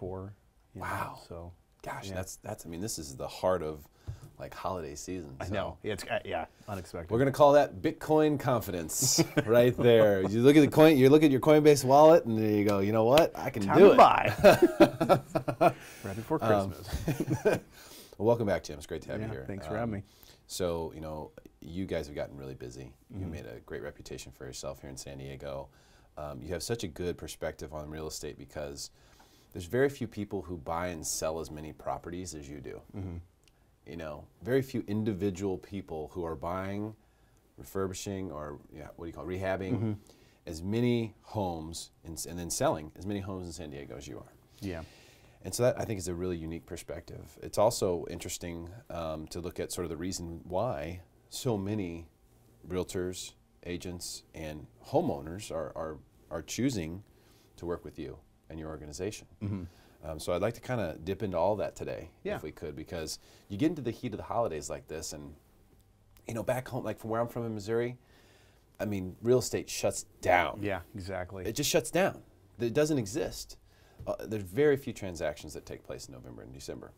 for. Wow. So, gosh, that's. I mean, this is the heart of like holiday season. I know. It's unexpected. We're gonna call that Bitcoin confidence right there. You look at the coin. You look at your Coinbase wallet, and there you go. You know what? I can do it. Buy. Right before Christmas. Well, welcome back, Jim. It's great to have you here. Thanks for having me. So, you guys have gotten really busy. You made a great reputation for yourself here in San Diego. You have such a good perspective on real estate because there's very few people who buy and sell as many properties as you do. Very few individual people who are buying, refurbishing, or rehabbing as many homes and then selling as many homes in San Diego as you are. Yeah. And so that, I think, is a really unique perspective. It's also interesting to look at sort of the reason why so many realtors, agents, and homeowners are choosing to work with you and your organization. So I'd like to kind of dip into all that today, if we could, because you get into the heat of the holidays like this, and back home, like from where I'm from in Missouri, I mean, real estate shuts down. Yeah, exactly. It just shuts down. It doesn't exist. There's very few transactions that take place in November and December.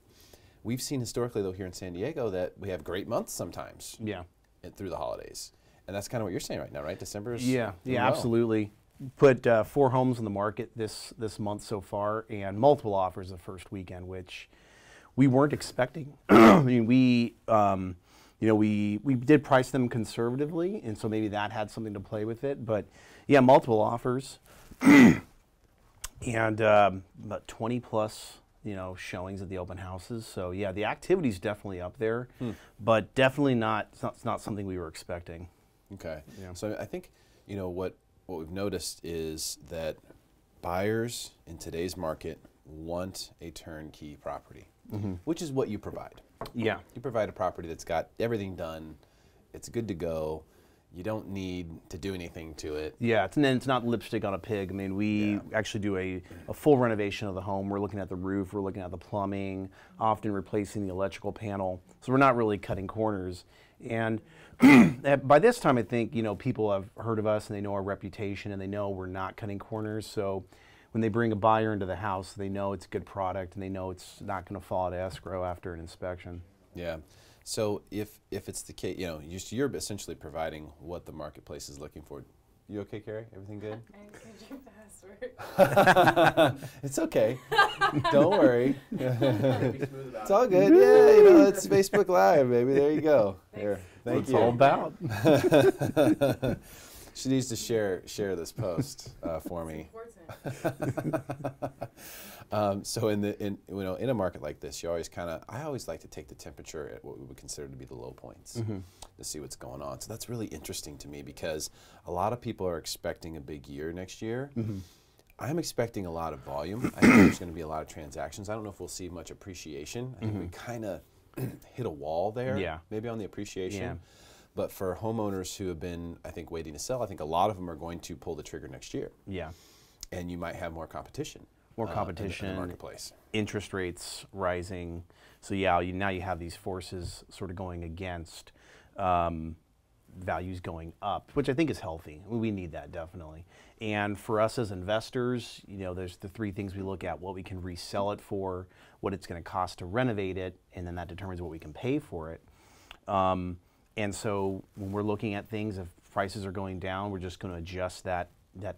We've seen historically, though, here in San Diego that we have great months sometimes. Yeah. Through the holidays. And that's kind of what you're saying right now, right? December is Yeah, absolutely. Put 4 homes on the market this month so far, and multiple offers the first weekend, which we weren't expecting. I mean, we did price them conservatively, and so maybe that had something to play with it. But yeah, multiple offers, and about 20 plus showings at the open houses. So yeah, the activity's definitely up there, but definitely not. It's not something we were expecting. Okay. Yeah. So I think what we've noticed is that buyers in today's market want a turnkey property, which is what you provide. Yeah. You provide a property that's got everything done. It's good to go. You don't need to do anything to it. Yeah, it's not lipstick on a pig. I mean, we actually do a full renovation of the home. We're looking at the roof, we're looking at the plumbing, often replacing the electrical panel. So we're not really cutting corners. And by this time, I think, people have heard of us and they know our reputation and they know we're not cutting corners. So when they bring a buyer into the house, they know it's a good product and they know it's not going to fall out of escrow after an inspection. Yeah. So if it's the case, you're essentially providing what the marketplace is looking for. You okay, Carrie? Everything good? I didn't get your password. It's okay. Don't worry. It's all good. Yeah, it's Facebook Live, baby. There you go. There. Thank you. It's all about. She needs to share this post for me. So in a market like this, I always like to take the temperature at what we would consider to be the low points to see what's going on. So that's really interesting to me because a lot of people are expecting a big year next year. I'm expecting a lot of volume. I think there's going to be a lot of transactions. I don't know if we'll see much appreciation. I think we kind of hit a wall there, maybe on the appreciation. Yeah. But for homeowners who have been, I think, waiting to sell, I think a lot of them are going to pull the trigger next year. Yeah. And you might have more competition. More competition, in the marketplace. Interest rates rising. So yeah, now you have these forces sort of going against values going up, which I think is healthy. We need that definitely. And for us as investors, there's the 3 things we look at: what we can resell it for, what it's going to cost to renovate it, and then that determines what we can pay for it. And so when we're looking at things, if prices are going down, we're just going to adjust that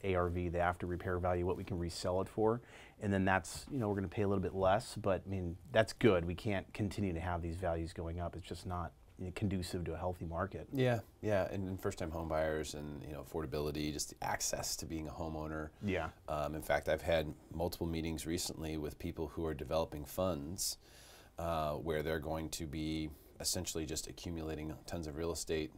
ARV, the after repair value, what we can resell it for, and then that's, we're going to pay a little bit less, but I mean, that's good. We can't continue to have these values going up. It's just not conducive to a healthy market. Yeah, and first-time home buyers and affordability, just the access to being a homeowner. Yeah. In fact, I've had multiple meetings recently with people who are developing funds where they're going to be essentially just accumulating tons of real estate,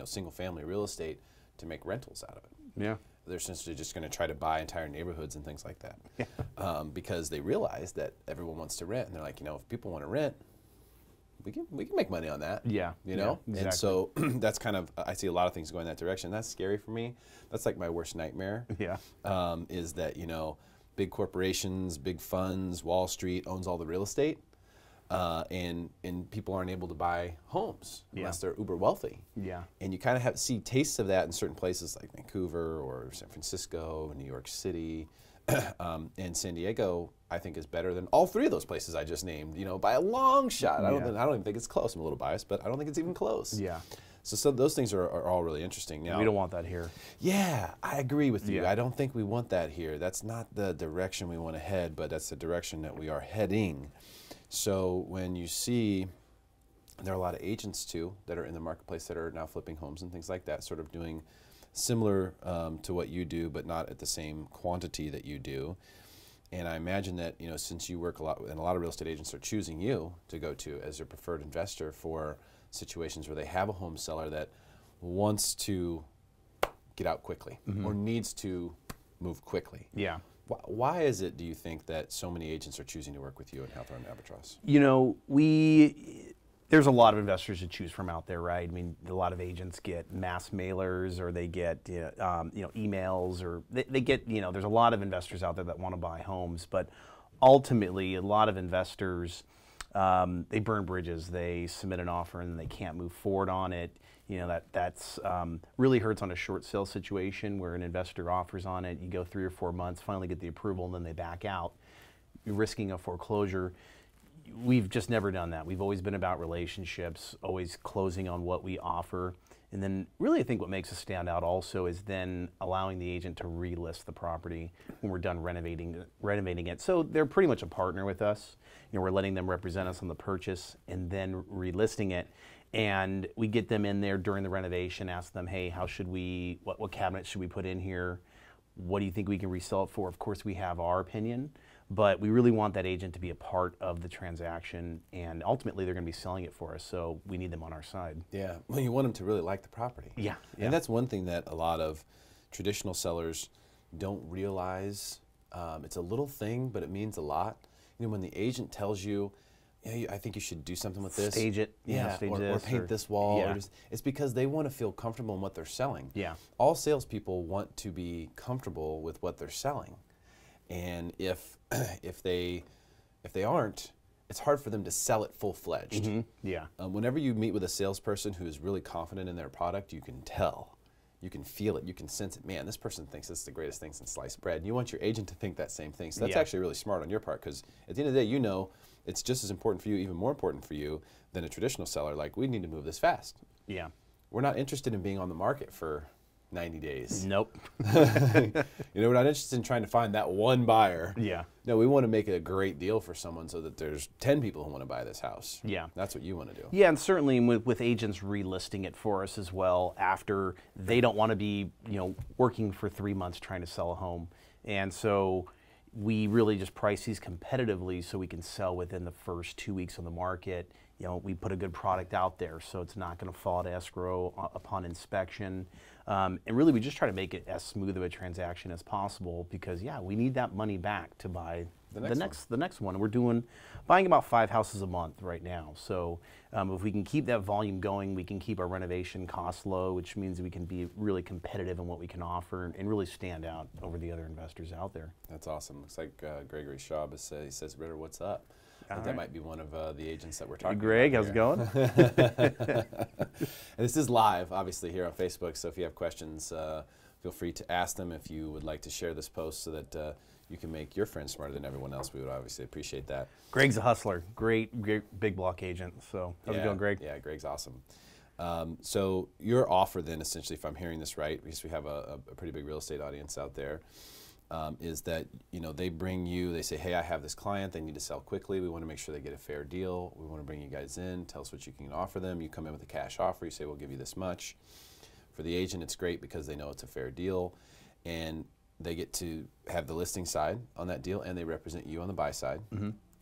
single-family real estate, to make rentals out of it. Yeah. They're essentially just going to try to buy entire neighborhoods and things like that. Yeah. Because they realize that everyone wants to rent, and they're like, if people want to rent, we can make money on that. Yeah. Yeah, exactly. And so that's kind of, I see a lot of things going that direction. That's scary for me. That's like my worst nightmare. Yeah. Is that, big corporations, big funds, Wall Street owns all the real estate. And people aren't able to buy homes unless they're uber wealthy. Yeah. And you kind of see tastes of that in certain places like Vancouver or San Francisco, New York City, And San Diego, I think, is better than all three of those places I just named, you know, by a long shot. I don't even think it's close. I'm a little biased, but I don't think it's even close. Yeah. So those things are all really interesting. Now, we don't want that here. Yeah, I agree with you. Yeah. I don't think we want that here. That's not the direction we want to head, but that's the direction that we are heading. So when you see, there are a lot of agents too that are in the marketplace that are now flipping homes and things like that, sort of doing similar to what you do, but not at the same quantity that you do. And I imagine that, you know, since you work a lot, and a lot of real estate agents are choosing you to go to as their preferred investor for situations where they have a home seller that wants to get out quickly or needs to move quickly. Yeah. Why is it, do you think, that so many agents are choosing to work with you at Hawthorn Albatross? You know, there's a lot of investors to choose from out there, right? I mean, a lot of agents get mass mailers, or they get you know, emails, or they get, you know, there's a lot of investors out there that want to buy homes, but ultimately a lot of investors, they burn bridges. They submit an offer and they can't move forward on it. You know, that's really hurts on a short sale situation where an investor offers on it. You go 3 or 4 months, finally get the approval, and then they back out. You're risking a foreclosure. We've just never done that. We've always been about relationships, always closing on what we offer. And then really I think what makes us stand out also is then allowing the agent to relist the property when we're done renovating it. So they're pretty much a partner with us. You know, we're letting them represent us on the purchase and then relisting it. And we get them in there during the renovation, ask them, hey, how should we, what cabinets should we put in here? What do you think we can resell it for? Of course, we have our opinion, but we really want that agent to be a part of the transaction, and ultimately they're going to be selling it for us, so we need them on our side. Yeah, well, you want them to really like the property. Yeah. And that's one thing that a lot of traditional sellers don't realize. It's a little thing, but it means a lot. You know, when the agent tells you, I think you should do something with this. Stage it. Yeah, stage or paint this wall. Yeah. Or just, it's because they want to feel comfortable in what they're selling. Yeah. All salespeople want to be comfortable with what they're selling. And if they aren't, it's hard for them to sell it full-fledged. Yeah. Whenever you meet with a salesperson who is really confident in their product, you can tell. You can feel it. You can sense it. Man, this person thinks this is the greatest thing since sliced bread. And you want your agent to think that same thing. So that's actually really smart on your part, because at the end of the day, you know it's just as important for you, even more important for you than a traditional seller. Like, we need to move this fast. Yeah. We're not interested in being on the market for 90 days. Nope. You know, we're not interested in trying to find that one buyer. Yeah. No, we want to make it a great deal for someone so that there's 10 people who want to buy this house. Yeah. That's what you want to do. Yeah, and certainly with agents relisting it for us as well, after they don't want to be, you know, working for 3 months trying to sell a home. And so we really just price these competitively so we can sell within the first 2 weeks on the market. You know, we put a good product out there, so it's not going to fall to escrow upon inspection. And really, we just try to make it as smooth of a transaction as possible, because yeah, we need that money back to buy the next one. We're buying about 5 houses a month right now. So if we can keep that volume going, we can keep our renovation costs low, which means we can be really competitive in what we can offer and really stand out over the other investors out there. That's awesome. Looks like Gregory Schaub he says, Ritter, what's up? I think that might be one of the agents that we're talking Greg, about. Greg, how's it going? And this is live, obviously, here on Facebook, so if you have questions, feel free to ask them. If you would like to share this post so that you can make your friends smarter than everyone else, we would obviously appreciate that. Greg's a hustler. Great big block agent. So how's it going, Greg? Yeah, Greg's awesome. So your offer then, essentially, if I'm hearing this right, because we have a pretty big real estate audience out there, is that, you know, they bring you, they say, hey, I have this client, they need to sell quickly, we want to make sure they get a fair deal, we want to bring you guys in, tell us what you can offer them. You come in with a cash offer, you say, we'll give you this much. For the agent, it's great because they know it's a fair deal, and they get to have the listing side on that deal, and they represent you on the buy side.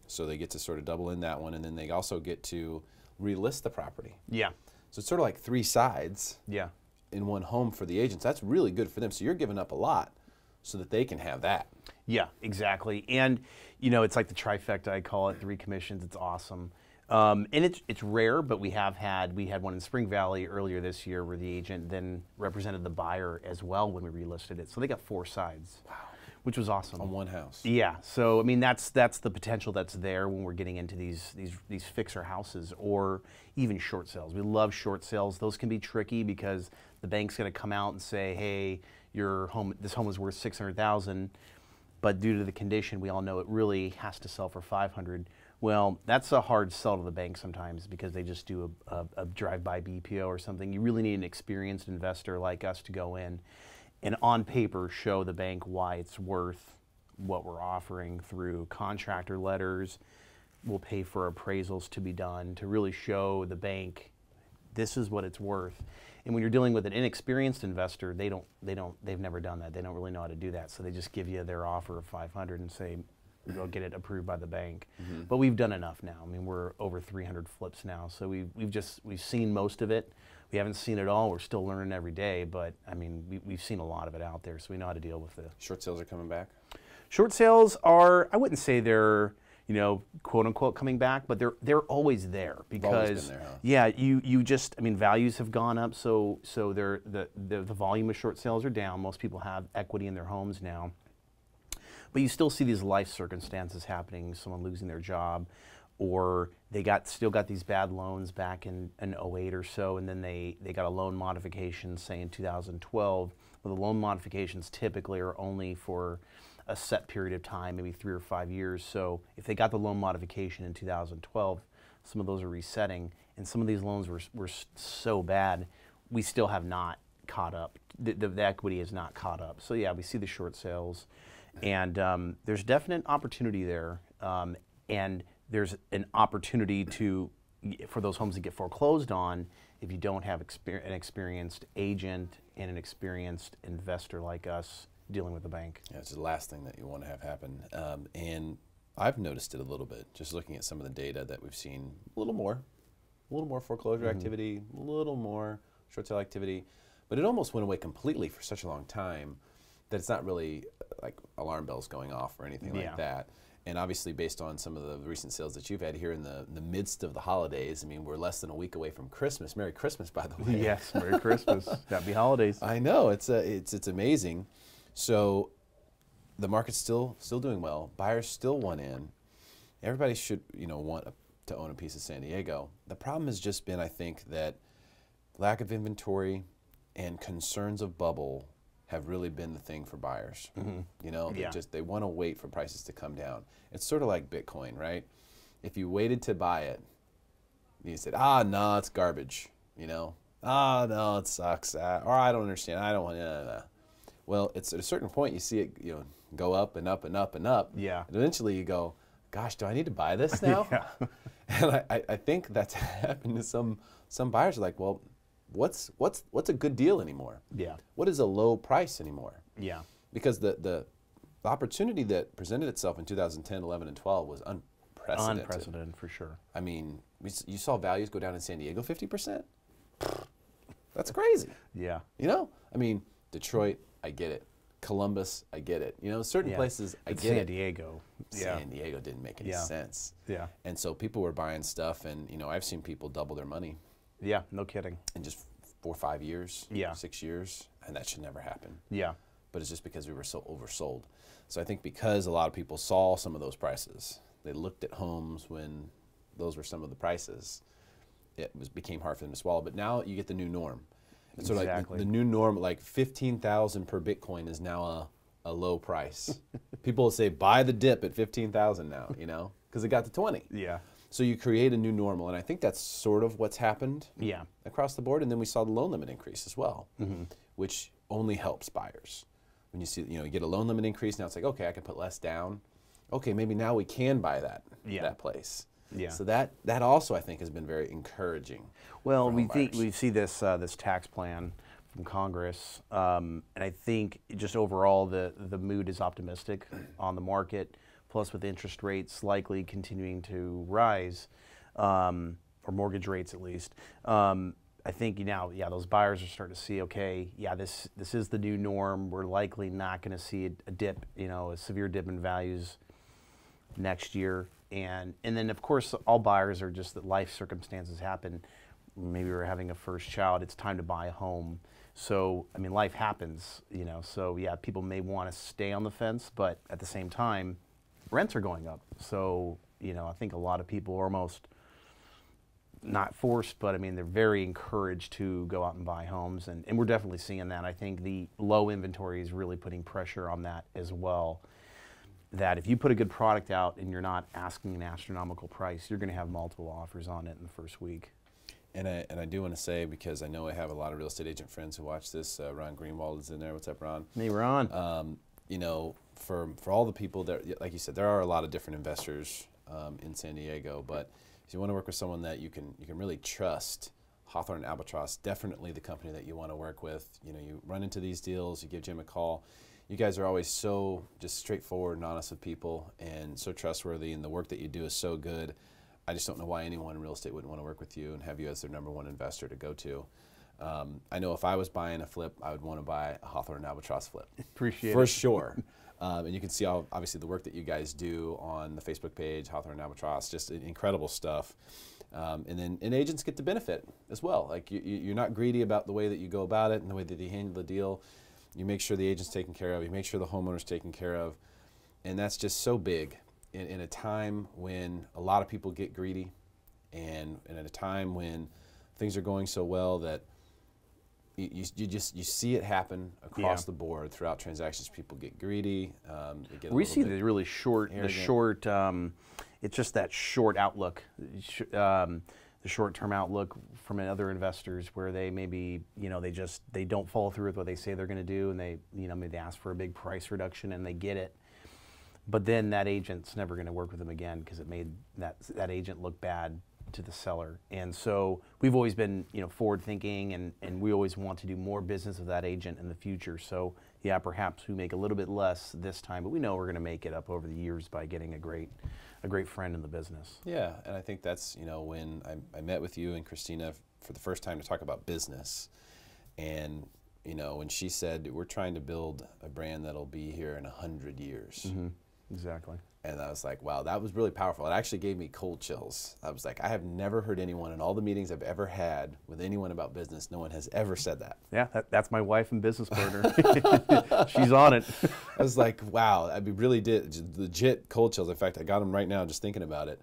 So they get to sort of double in that one, and then they also get to relist the property. Yeah. So it's sort of like 3 sides Yeah. in one home for the agents. That's really good for them. So you're giving up a lot so that they can have that. Yeah, exactly. And, you know, it's like the trifecta, I call it, 3 commissions. It's awesome. And it's rare, but we had one in Spring Valley earlier this year where the agent then represented the buyer as well when we relisted it. So they got 4 sides. Wow. Which was awesome. On one house. Yeah. So I mean, that's the potential that's there when we're getting into these fixer houses or even short sales. We love short sales. Those can be tricky because the bank's going to come out and say, hey, this home is worth $600,000. but due to the condition, we all know it really has to sell for 500. Well, that's a hard sell to the bank sometimes because they just do a drive-by BPO or something. You really need an experienced investor like us to go in and on paper show the bank why it's worth what we're offering through contractor letters. We'll pay for appraisals to be done to really show the bank this is what it's worth. And when you're dealing with an inexperienced investor, they've never done that. They don't really know how to do that. So they just give you their offer of 500 and say, go get it approved by the bank. But we've done enough now. I mean, we're over 300 flips now. So we've seen most of it. We haven't seen it all. We're still learning every day. But I mean, we've seen a lot of it out there. So we know how to deal with it. Short sales are coming back? Short sales are, I wouldn't say they're, quote unquote coming back, but they're always there because always been there, huh? yeah, you just, I mean, values have gone up, so the volume of short sales are down. Most people have equity in their homes now, but you still see these life circumstances happening, someone losing their job, or they still got these bad loans back in 08 or so, and then they got a loan modification, say in 2012. Well, the loan modifications typically are only for a set period of time, maybe 3 or 5 years. So if they got the loan modification in 2012, some of those are resetting, and some of these loans were so bad, we still have not caught up. The equity has not caught up. So yeah, we see the short sales, and there's definite opportunity there, and there's an opportunity for those homes to get foreclosed on if you don't have an experienced agent and an experienced investor like us dealing with the bank. Yeah, it's the last thing that you want to have happen. And I've noticed it a little bit, just looking at some of the data that we've seen, a little more foreclosure activity, a little more short sale activity, but it almost went away completely for such a long time that it's not really like alarm bells going off or anything like that. And obviously, based on some of the recent sales that you've had here in the midst of the holidays, I mean, we're less than a week away from Christmas. Merry Christmas, by the way. Yes, Merry Christmas. Happy holidays. I know, it's amazing. So the market's still doing well. Buyers still want in. Everybody should want to own a piece of San Diego. The problem has just been, I think, that lack of inventory and concerns of bubble have really been the thing for buyers. They want to wait for prices to come down. It's sort of like Bitcoin, right? If you waited to buy it, you said, no, it's garbage. No, it sucks. Or I don't understand. I don't want to. Well, it's at a certain point you see it, go up and up and up and up. Yeah. And eventually you go, gosh, do I need to buy this now? Yeah. And I think that's happened to some buyers. Are like, well, what's a good deal anymore? Yeah. What is a low price anymore? Yeah. Because the opportunity that presented itself in 2010, 11, and 12 was unprecedented. Unprecedented, for sure. I mean, you saw values go down in San Diego 50%. That's crazy. Yeah. I mean, Detroit, I get it. Columbus, I get it. Certain places, I get it. San Diego. San Diego didn't make any sense. Yeah. And so people were buying stuff, and I've seen people double their money. Yeah, no kidding. In just 4 or 5 years. Yeah. 6 years, and that should never happen. Yeah. But it's just because we were so oversold. So I think because a lot of people saw some of those prices, they looked at homes when those were some of the prices, became hard for them to swallow. But now you get the new norm. And so like the new norm, like 15,000 per Bitcoin is now a low price. People will say, buy the dip at 15,000 now, because it got to 20. Yeah. So you create a new normal, and I think that's sort of what's happened across the board. And then we saw the loan limit increase as well, which only helps buyers. When you see, you get a loan limit increase, now it's like, okay, I can put less down. Okay, maybe now we can buy that place. Yeah. So that also, I think, has been very encouraging. Well, we see this tax plan from Congress, and I think just overall the mood is optimistic on the market. Plus, with interest rates likely continuing to rise, or mortgage rates at least, I think now, those buyers are starting to see, okay, this is the new norm. We're likely not going to see a dip, a severe dip in values next year. And then, of course, all buyers are just that life circumstances happen. Maybe we're having a first child. It's time to buy a home. So, I mean, life happens, So, people may want to stay on the fence, but at the same time, rents are going up. So, I think a lot of people are almost not forced, but I mean, they're very encouraged to go out and buy homes. And we're definitely seeing that. I think the low inventory is really putting pressure on that as well. that if you put a good product out and you're not asking an astronomical price, you're going to have multiple offers on it in the first week. And I do want to say, because I know I have a lot of real estate agent friends who watch this. Ron Greenwald is in there. What's up, Ron? Hey, Ron. You know, for all the people that, like you said, there are a lot of different investors in San Diego, but if you want to work with someone that you can really trust, Hawthorn Albatross, definitely the company that you want to work with. You know, you run into these deals, you give Jim a call. You guys are always so just straightforward and honest with people and so trustworthy, and the work that you do is so good. I just don't know why anyone in real estate wouldn't want to work with you and have you as their #1 investor to go to. I know if I was buying a flip, I would want to buy a Hawthorn Albatross flip. Appreciate it. For sure. And you can see obviously the work that you guys do on the Facebook page, Hawthorn Albatross, just incredible stuff. And agents get to benefit as well. Like you're not greedy about the way that you go about it and the way that you handle the deal. You make sure the agent's taken care of. You make sure the homeowner's taken care of. And that's just so big in a time when a lot of people get greedy, and at a time when things are going so well that you see it happen across the board throughout transactions. People get greedy. We see the really short, it's just that short outlook, the short-term outlook from other investors where they maybe, they don't follow through with what they say they're going to do, and they, maybe they ask for a big price reduction and they get it. But then that agent's never going to work with them again because it made that agent look bad to the seller. And so we've always been, forward thinking, and we always want to do more business with that agent in the future. So yeah, perhaps we make a little bit less this time, but we know we're going to make it up over the years by getting a great friend in the business. Yeah, and I think that's, when I met with you and Christina for the first time to talk about business, and when she said, we're trying to build a brand that'll be here in 100 years. Mm-hmm. Exactly. And I was like, wow, that was really powerful. It actually gave me cold chills. I was like, I have never heard anyone in all the meetings I've ever had with anyone about business, no one has ever said that. Yeah, that's my wife and business partner. She's on it. I was like, wow, I really did, legit cold chills. In fact, I got them right now just thinking about it.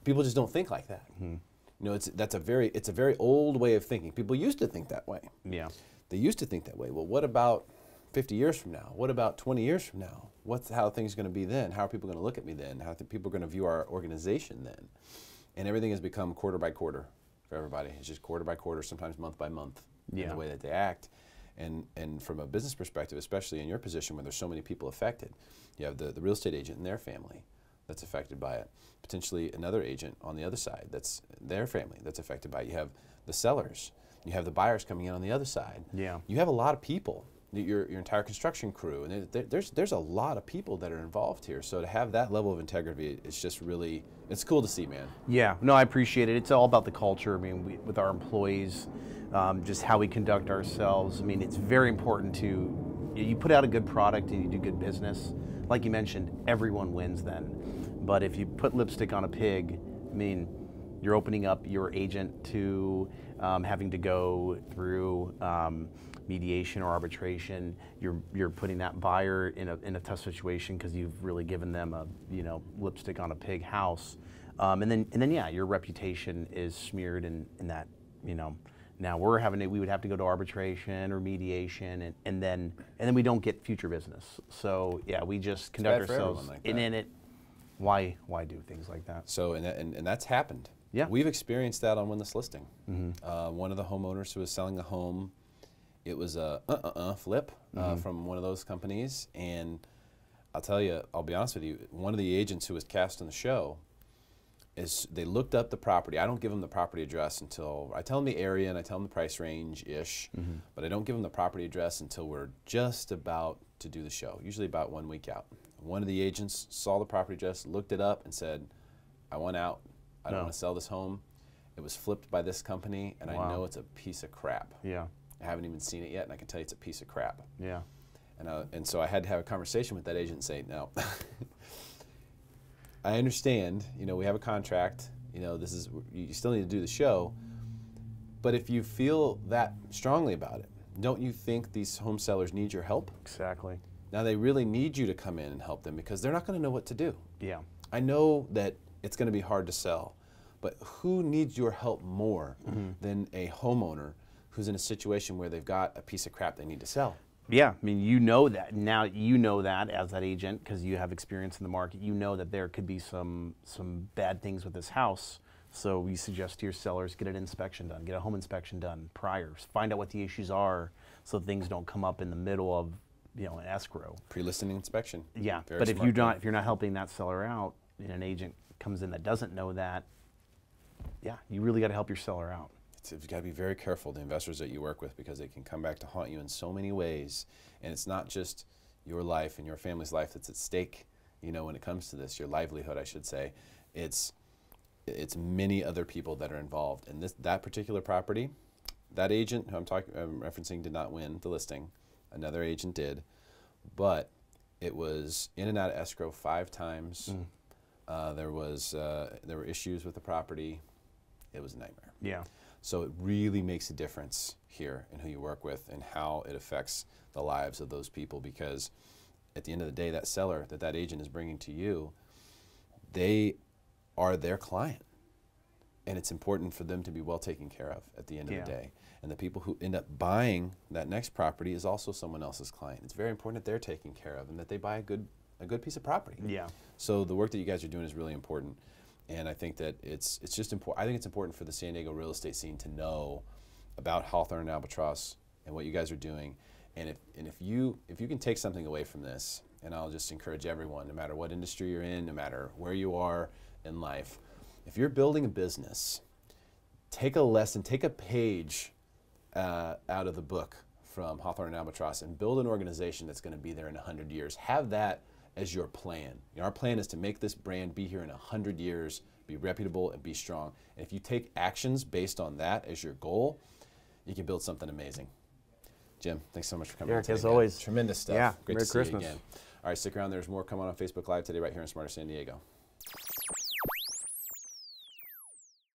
People just don't think like that. Mm-hmm. It's a very old way of thinking. People used to think that way. Yeah. They used to think that way. Well, what about 50 years from now? What about 20 years from now? How things going to be then? How are people going to look at me then? How are people going to view our organization then? And everything has become quarter by quarter for everybody. It's just quarter by quarter, sometimes month by month, in the way that they act. And from a business perspective, especially in your position where there's so many people affected, you have the real estate agent and their family that's affected by it. Potentially another agent on the other side that's their family that's affected by it. You have the sellers. You have the buyers coming in on the other side. Yeah. You have a lot of people. Your entire construction crew, and there's a lot of people that are involved here. So to have that level of integrity, it's just really, it's cool to see, man. Yeah, no, I appreciate it. It's all about the culture. I mean, with our employees, just how we conduct ourselves. I mean, it's very important to, you put out a good product and you do good business. Like you mentioned, everyone wins then. But if you put lipstick on a pig, I mean, you're opening up your agent to having to go through mediation or arbitration. You're putting that buyer in a tough situation because you've really given them a lipstick on a pig house, and then yeah, your reputation is smeared in that now we would have to go to arbitration or mediation, and then we don't get future business. So yeah, we just conduct ourselves in it. Why do things like that? So and that's happened. Yeah, we've experienced that on Win This Listing. Mm-hmm. One of the homeowners who was selling a home. It was a flip from one of those companies, and I'll be honest with you, one of the agents who was cast in the show, they looked up the property. I don't give them the property address until, I tell them the area and I tell them the price range-ish, but I don't give them the property address until we're just about to do the show, usually about 1 week out. One of the agents saw the property address, looked it up, and said, I want out. I don't want to sell this home. It was flipped by this company, and I know it's a piece of crap. Yeah. I haven't even seen it yet, and I can tell you it's a piece of crap. Yeah. And so I had to have a conversation with that agent and say, no, I understand, we have a contract, you still need to do the show, but if you feel that strongly about it, don't you think these home sellers need your help? Exactly. Now they really need you to come in and help them because they're not going to know what to do. Yeah. I know that it's going to be hard to sell, but who needs your help more than a homeowner who's in a situation where they've got a piece of crap they need to sell? Yeah, I mean, you know that now. You know that as that agent because you have experience in the market. You know that there could be some bad things with this house. So we suggest to your sellers get an inspection done, get a home inspection done prior, find out what the issues are, so things don't come up in the middle of an escrow. Pre-listing inspection. Yeah, Very but if smart you're not helping that seller out, and an agent comes in that doesn't know that, yeah, you really got to help your seller out. You've got to be very careful, the investors that you work with, because they can come back to haunt you in so many ways. And it's not just your life and your family's life that's at stake, when it comes to this, your livelihood, I should say. It's many other people that are involved. And that particular property, that agent who I'm referencing did not win the listing. Another agent did. But it was in and out of escrow 5 times. There were issues with the property. It was a nightmare. Yeah. So it really makes a difference here in who you work with and how it affects the lives of those people, because at the end of the day, that seller that agent is bringing to you, they are their client. And it's important for them to be well taken care of at the end of the day. And the people who end up buying that next property is also someone else's client. It's very important that they're taken care of and that they buy a good piece of property. Yeah. So the work that you guys are doing is really important. And I think that it's just important. I think it's important for the San Diego real estate scene to know about Hawthorn Albatross and what you guys are doing. And if you can take something away from this, and I'll just encourage everyone, no matter what industry you're in, no matter where you are in life, if you're building a business, take a lesson, take a page out of the book from Hawthorn Albatross and build an organization that's going to be there in 100 years. Have that as your plan. Our plan is to make this brand be here in 100 years, be reputable, and be strong. And if you take actions based on that as your goal, you can build something amazing. Jim, thanks so much for coming. Eric, as always. Tremendous stuff. Yeah, Great Merry to Christmas. see you again. All right, stick around. There's more coming on Facebook Live today right here in Smarter San Diego.